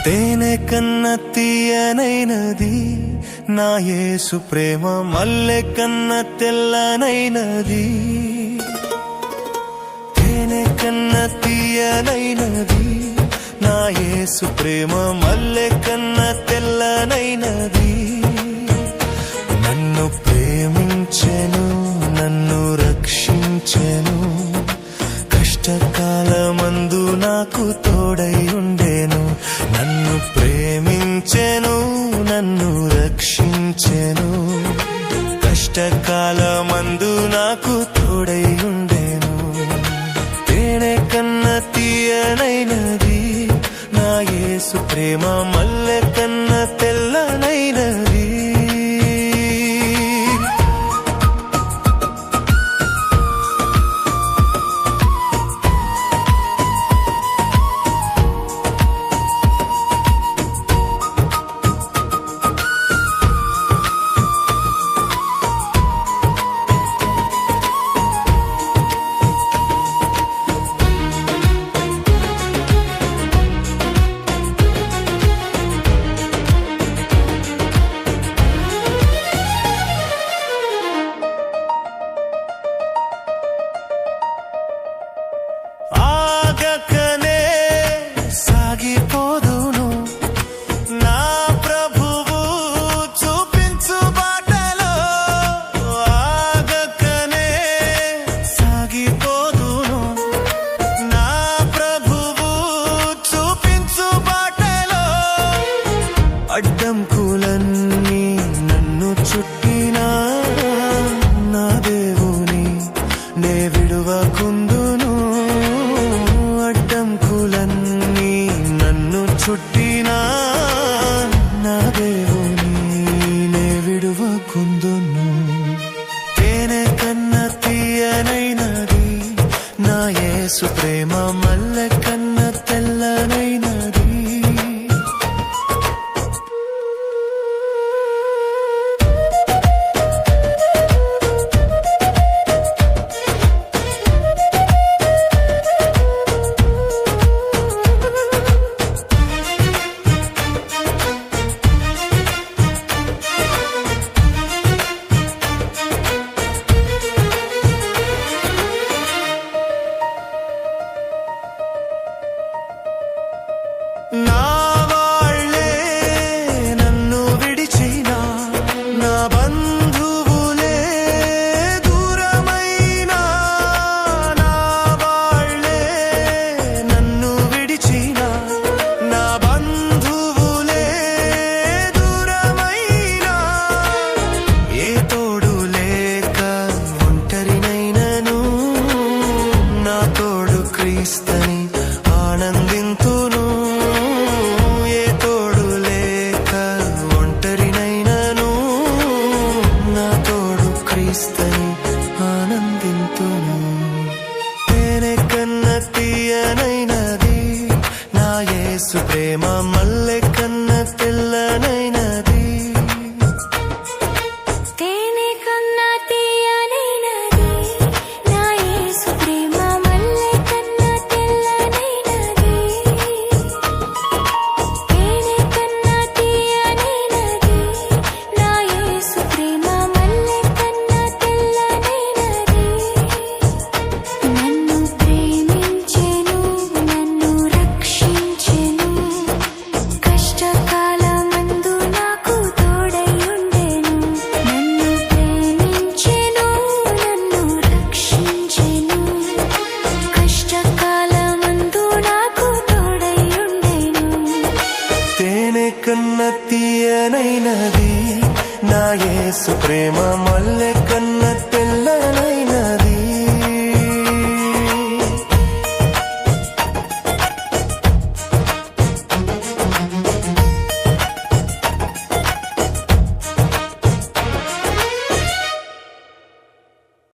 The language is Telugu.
తేనె కన్న తీయనైనది నా యేసు ప్రేమ, మల్లె కన్న తెల్లనైనది. తేనె కన్న తీయనైనది నా యేసు ప్రేమ, మల్లె కన్న తెల్లనైనది. నన్ను ప్రేమించెను, నన్ను రక్షించెను, కష్టకాలమందు నాకు తోడై ఉండెను. నన్ను ప్రేమించెను, నన్ను రక్షించెను, కష్టకాలమందు నాకు తోడై ఉండెను. తేనె కన్న తీయనైనది నా యేసు ప్రేమ, మల్లె కన్న తెల్లనైనది. ఆగకనే సాగిపోదును నా ప్రభువు చూపించు బాటలో. ఆగకనే సాగిపోదును నా ప్రభువు చూపించు బాటలో. అడ్డంకులన్నీ నన్ను చుట్టినా నా దేవుని నే విడువకుందును. అడ్డంకులన్నీ నన్ను చుట్టినా నా దేవుని నే విడువకుందును. తేనె కన్న తీయనైనది నా యేసు ప్రేమ, మల్లె కన్న తెల్లనైనది. నా వాళ్ళే నన్ను విడిచినా, నా బంధువులే దూరమైనా. నా వాళ్ళే నన్ను విడిచినా, నా బంధువులే దూరమైనా. ఏ తోడు లేక ఒంటరినైనను నా తోడు క్రీస్తని ఆనందింతును. ఆనందింతును. తేనె కన్న తీయనైనది నా యేసు ప్రేమ, మల్లె కన్న తెల్లనైనది. తేనె కన్న తీయనైనది నా యేసు ప్రేమ, మల్లె కన్న తెల్లనైనది. తేనె కన్న తీయనైనది నా యేసు ప్రేమ, మల్లె కన్న తెల్లనైనది. నన్ను ప్రేమించెను, నన్ను రక్షించెను, కష్టకాలమందు నాకు తోడై ఉండెను. నన్ను ప్రేమించెను, నన్ను రక్షించెను, కష్టకాలమందు నాకు తోడై ఉండెను. తేనె కన్న తీయనైనది నా యేసు ప్రేమ, మల్లె